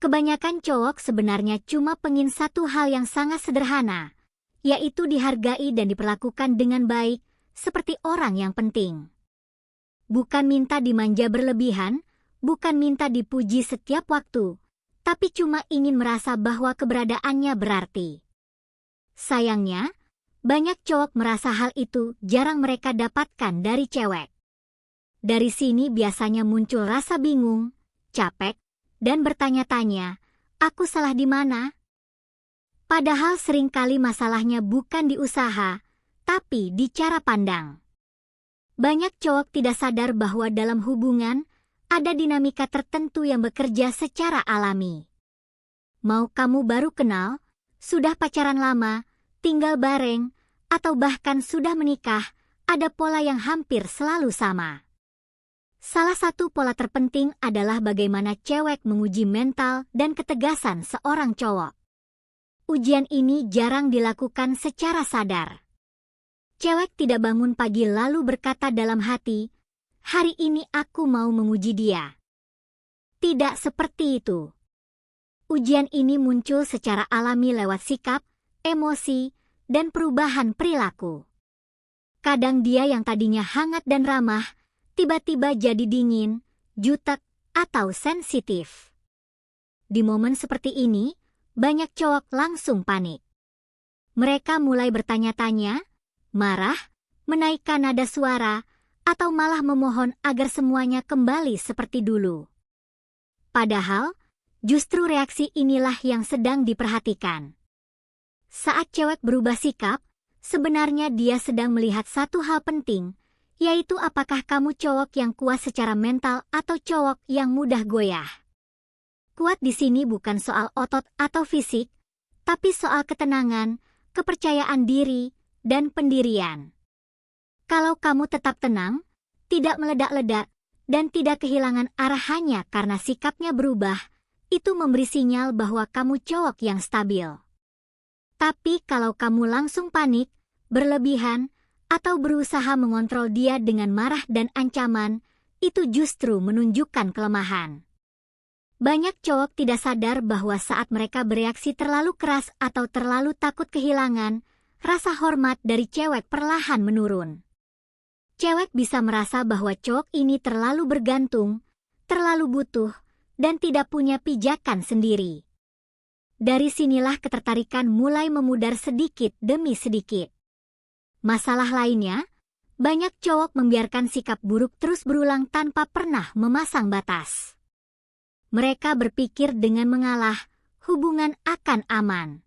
Kebanyakan cowok sebenarnya cuma pengen satu hal yang sangat sederhana, yaitu dihargai dan diperlakukan dengan baik, seperti orang yang penting. Bukan minta dimanja berlebihan, bukan minta dipuji setiap waktu, tapi cuma ingin merasa bahwa keberadaannya berarti. Sayangnya, banyak cowok merasa hal itu jarang mereka dapatkan dari cewek. Dari sini biasanya muncul rasa bingung, capek, dan bertanya-tanya, aku salah di mana? Padahal seringkali masalahnya bukan di usaha, tapi di cara pandang. Banyak cowok tidak sadar bahwa dalam hubungan, ada dinamika tertentu yang bekerja secara alami. Mau kamu baru kenal, sudah pacaran lama, tinggal bareng, atau bahkan sudah menikah, ada pola yang hampir selalu sama. Salah satu pola terpenting adalah bagaimana cewek menguji mental dan ketegasan seorang cowok. Ujian ini jarang dilakukan secara sadar. Cewek tidak bangun pagi lalu berkata dalam hati, hari ini aku mau menguji dia. Tidak seperti itu. Ujian ini muncul secara alami lewat sikap, emosi, dan perubahan perilaku. Kadang dia yang tadinya hangat dan ramah, tiba-tiba jadi dingin, jutek, atau sensitif. Di momen seperti ini, banyak cowok langsung panik. Mereka mulai bertanya-tanya, marah, menaikkan nada suara, atau malah memohon agar semuanya kembali seperti dulu. Padahal, justru reaksi inilah yang sedang diperhatikan. Saat cewek berubah sikap, sebenarnya dia sedang melihat satu hal penting, yaitu apakah kamu cowok yang kuat secara mental atau cowok yang mudah goyah. Kuat di sini bukan soal otot atau fisik, tapi soal ketenangan, kepercayaan diri, dan pendirian. Kalau kamu tetap tenang, tidak meledak-ledak, dan tidak kehilangan arah hanya karena sikapnya berubah, itu memberi sinyal bahwa kamu cowok yang stabil. Tapi kalau kamu langsung panik, berlebihan, atau berusaha mengontrol dia dengan marah dan ancaman, itu justru menunjukkan kelemahan. Banyak cowok tidak sadar bahwa saat mereka bereaksi terlalu keras atau terlalu takut kehilangan, rasa hormat dari cewek perlahan menurun. Cewek bisa merasa bahwa cowok ini terlalu bergantung, terlalu butuh, dan tidak punya pijakan sendiri. Dari sinilah ketertarikan mulai memudar sedikit demi sedikit. Masalah lainnya, banyak cowok membiarkan sikap buruk terus berulang tanpa pernah memasang batas. Mereka berpikir dengan mengalah, hubungan akan aman.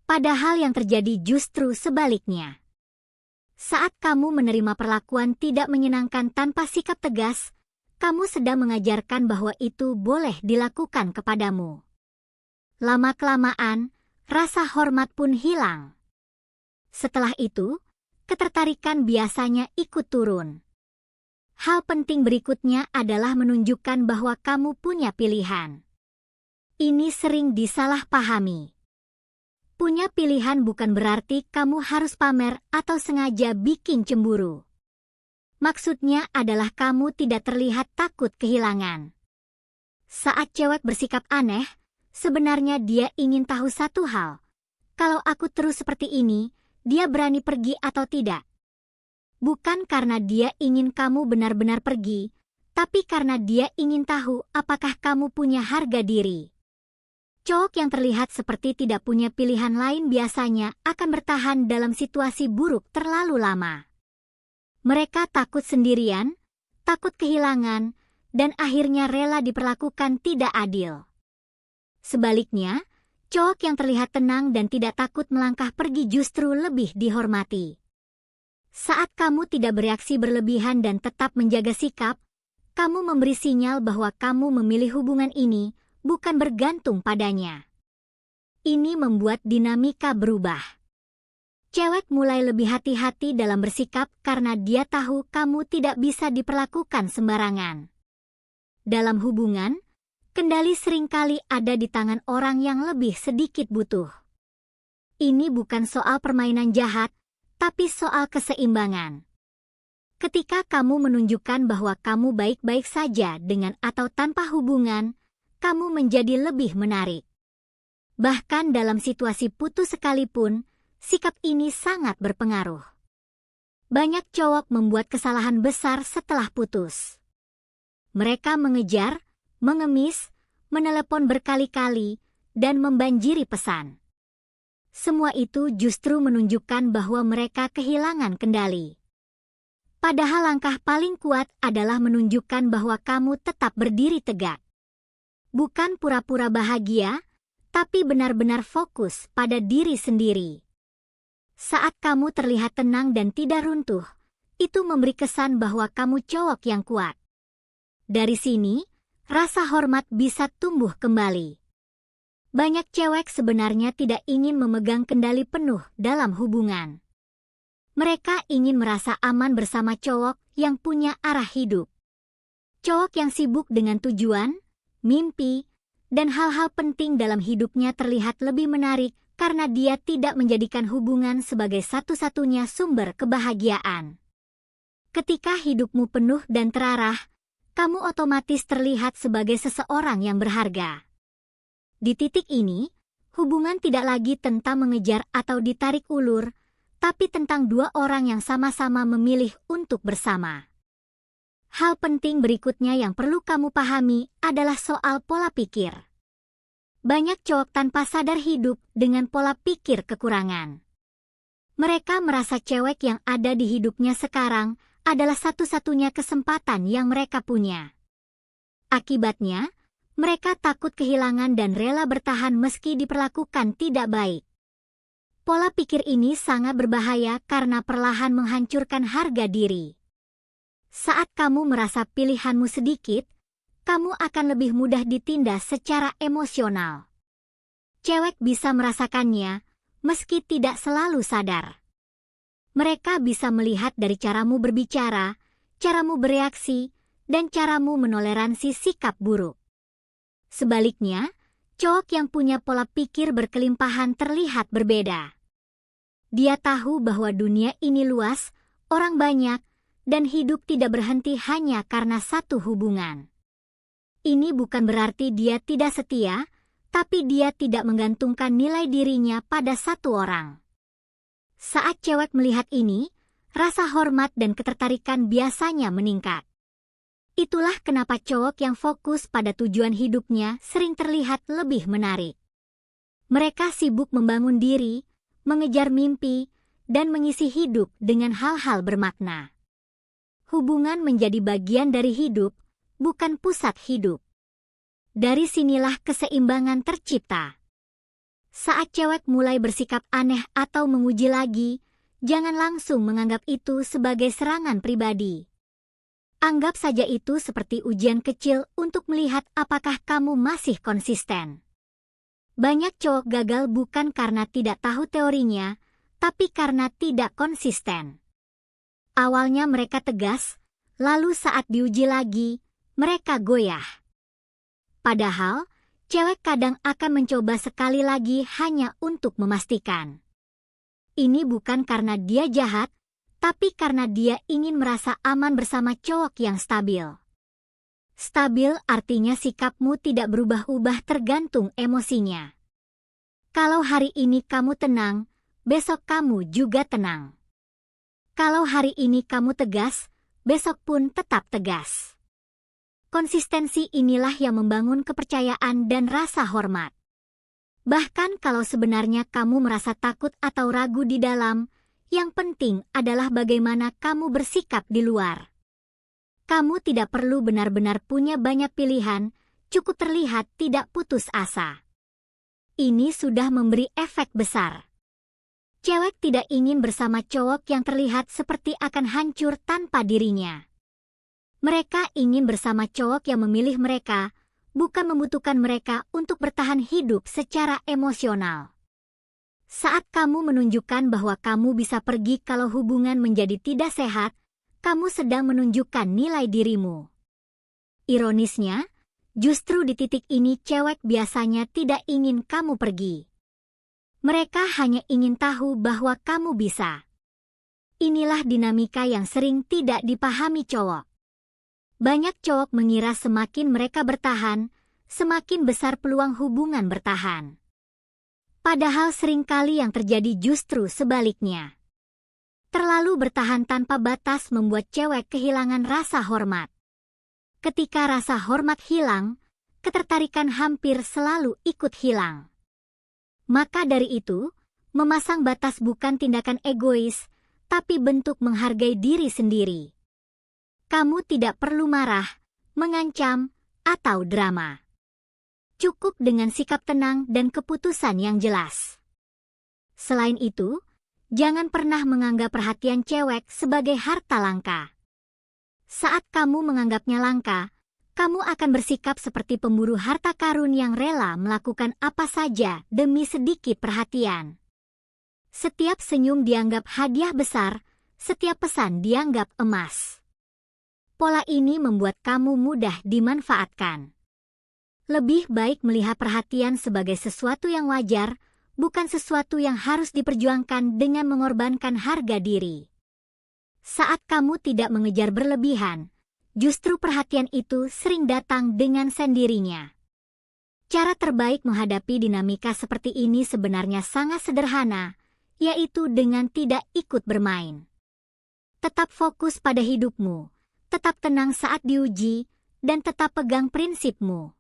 Padahal yang terjadi justru sebaliknya. Saat kamu menerima perlakuan tidak menyenangkan tanpa sikap tegas, kamu sedang mengajarkan bahwa itu boleh dilakukan kepadamu. Lama-kelamaan, rasa hormat pun hilang. Setelah itu, ketertarikan biasanya ikut turun. Hal penting berikutnya adalah menunjukkan bahwa kamu punya pilihan. Ini sering disalahpahami. Punya pilihan bukan berarti kamu harus pamer atau sengaja bikin cemburu. Maksudnya adalah kamu tidak terlihat takut kehilangan. Saat cewek bersikap aneh, sebenarnya dia ingin tahu satu hal. Kalau aku terus seperti ini, dia berani pergi atau tidak? Bukan karena dia ingin kamu benar-benar pergi, tapi karena dia ingin tahu apakah kamu punya harga diri. Cowok yang terlihat seperti tidak punya pilihan lain biasanya akan bertahan dalam situasi buruk terlalu lama. Mereka takut sendirian, takut kehilangan, dan akhirnya rela diperlakukan tidak adil. Sebaliknya, cowok yang terlihat tenang dan tidak takut melangkah pergi justru lebih dihormati. Saat kamu tidak bereaksi berlebihan dan tetap menjaga sikap, kamu memberi sinyal bahwa kamu memilih hubungan ini, bukan bergantung padanya. Ini membuat dinamika berubah. Cewek mulai lebih hati-hati dalam bersikap karena dia tahu kamu tidak bisa diperlakukan sembarangan. Dalam hubungan, kendali seringkali ada di tangan orang yang lebih sedikit butuh. Ini bukan soal permainan jahat, tapi soal keseimbangan. Ketika kamu menunjukkan bahwa kamu baik-baik saja dengan atau tanpa hubungan, kamu menjadi lebih menarik. Bahkan dalam situasi putus sekalipun, sikap ini sangat berpengaruh. Banyak cowok membuat kesalahan besar setelah putus. Mereka mengejar, mengemis, menelepon berkali-kali, dan membanjiri pesan. Semua itu justru menunjukkan bahwa mereka kehilangan kendali. Padahal langkah paling kuat adalah menunjukkan bahwa kamu tetap berdiri tegak. Bukan pura-pura bahagia, tapi benar-benar fokus pada diri sendiri. Saat kamu terlihat tenang dan tidak runtuh, itu memberi kesan bahwa kamu cowok yang kuat. Dari sini, rasa hormat bisa tumbuh kembali. Banyak cewek sebenarnya tidak ingin memegang kendali penuh dalam hubungan. Mereka ingin merasa aman bersama cowok yang punya arah hidup. Cowok yang sibuk dengan tujuan, mimpi, dan hal-hal penting dalam hidupnya terlihat lebih menarik karena dia tidak menjadikan hubungan sebagai satu-satunya sumber kebahagiaan. Ketika hidupmu penuh dan terarah, kamu otomatis terlihat sebagai seseorang yang berharga. Di titik ini, hubungan tidak lagi tentang mengejar atau ditarik ulur, tapi tentang dua orang yang sama-sama memilih untuk bersama. Hal penting berikutnya yang perlu kamu pahami adalah soal pola pikir. Banyak cowok tanpa sadar hidup dengan pola pikir kekurangan. Mereka merasa cewek yang ada di hidupnya sekarang adalah satu-satunya kesempatan yang mereka punya. Akibatnya, mereka takut kehilangan dan rela bertahan meski diperlakukan tidak baik. Pola pikir ini sangat berbahaya karena perlahan menghancurkan harga diri. Saat kamu merasa pilihanmu sedikit, kamu akan lebih mudah ditindas secara emosional. Cewek bisa merasakannya, meski tidak selalu sadar. Mereka bisa melihat dari caramu berbicara, caramu bereaksi, dan caramu menoleransi sikap buruk. Sebaliknya, cowok yang punya pola pikir berkelimpahan terlihat berbeda. Dia tahu bahwa dunia ini luas, orang banyak, dan hidup tidak berhenti hanya karena satu hubungan. Ini bukan berarti dia tidak setia, tapi dia tidak menggantungkan nilai dirinya pada satu orang. Saat cewek melihat ini, rasa hormat dan ketertarikan biasanya meningkat. Itulah kenapa cowok yang fokus pada tujuan hidupnya sering terlihat lebih menarik. Mereka sibuk membangun diri, mengejar mimpi, dan mengisi hidup dengan hal-hal bermakna. Hubungan menjadi bagian dari hidup, bukan pusat hidup. Dari sinilah keseimbangan tercipta. Saat cewek mulai bersikap aneh atau menguji lagi, jangan langsung menganggap itu sebagai serangan pribadi. Anggap saja itu seperti ujian kecil untuk melihat apakah kamu masih konsisten. Banyak cowok gagal bukan karena tidak tahu teorinya, tapi karena tidak konsisten. Awalnya mereka tegas, lalu saat diuji lagi, mereka goyah. Padahal, cewek kadang akan mencoba sekali lagi hanya untuk memastikan. Ini bukan karena dia jahat, tapi karena dia ingin merasa aman bersama cowok yang stabil. Stabil artinya sikapmu tidak berubah-ubah tergantung emosinya. Kalau hari ini kamu tenang, besok kamu juga tenang. Kalau hari ini kamu tegas, besok pun tetap tegas. Konsistensi inilah yang membangun kepercayaan dan rasa hormat. Bahkan kalau sebenarnya kamu merasa takut atau ragu di dalam, yang penting adalah bagaimana kamu bersikap di luar. Kamu tidak perlu benar-benar punya banyak pilihan, cukup terlihat tidak putus asa. Ini sudah memberi efek besar. Cewek tidak ingin bersama cowok yang terlihat seperti akan hancur tanpa dirinya. Mereka ingin bersama cowok yang memilih mereka, bukan membutuhkan mereka untuk bertahan hidup secara emosional. Saat kamu menunjukkan bahwa kamu bisa pergi kalau hubungan menjadi tidak sehat, kamu sedang menunjukkan nilai dirimu. Ironisnya, justru di titik ini cewek biasanya tidak ingin kamu pergi. Mereka hanya ingin tahu bahwa kamu bisa. Inilah dinamika yang sering tidak dipahami cowok. Banyak cowok mengira semakin mereka bertahan, semakin besar peluang hubungan bertahan. Padahal seringkali yang terjadi justru sebaliknya. Terlalu bertahan tanpa batas membuat cewek kehilangan rasa hormat. Ketika rasa hormat hilang, ketertarikan hampir selalu ikut hilang. Maka dari itu, memasang batas bukan tindakan egois, tapi bentuk menghargai diri sendiri. Kamu tidak perlu marah, mengancam, atau drama. Cukup dengan sikap tenang dan keputusan yang jelas. Selain itu, jangan pernah menganggap perhatian cewek sebagai harta langka. Saat kamu menganggapnya langka, kamu akan bersikap seperti pemburu harta karun yang rela melakukan apa saja demi sedikit perhatian. Setiap senyum dianggap hadiah besar, setiap pesan dianggap emas. Pola ini membuat kamu mudah dimanfaatkan. Lebih baik melihat perhatian sebagai sesuatu yang wajar, bukan sesuatu yang harus diperjuangkan dengan mengorbankan harga diri. Saat kamu tidak mengejar berlebihan, justru perhatian itu sering datang dengan sendirinya. Cara terbaik menghadapi dinamika seperti ini sebenarnya sangat sederhana, yaitu dengan tidak ikut bermain. Tetap fokus pada hidupmu, tetap tenang saat diuji, dan tetap pegang prinsipmu.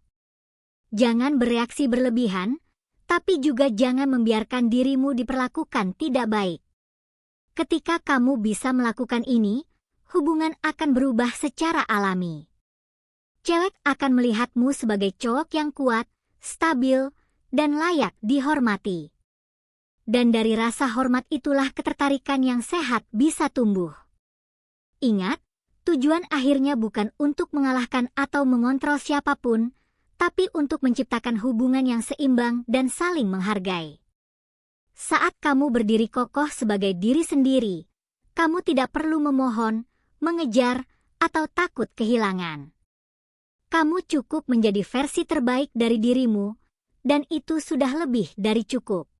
Jangan bereaksi berlebihan, tapi juga jangan membiarkan dirimu diperlakukan tidak baik. Ketika kamu bisa melakukan ini, hubungan akan berubah secara alami. Cewek akan melihatmu sebagai cowok yang kuat, stabil, dan layak dihormati. Dan dari rasa hormat itulah ketertarikan yang sehat bisa tumbuh. Ingat, tujuan akhirnya bukan untuk mengalahkan atau mengontrol siapapun, tapi untuk menciptakan hubungan yang seimbang dan saling menghargai. Saat kamu berdiri kokoh sebagai diri sendiri, kamu tidak perlu memohon, mengejar, atau takut kehilangan. Kamu cukup menjadi versi terbaik dari dirimu, dan itu sudah lebih dari cukup.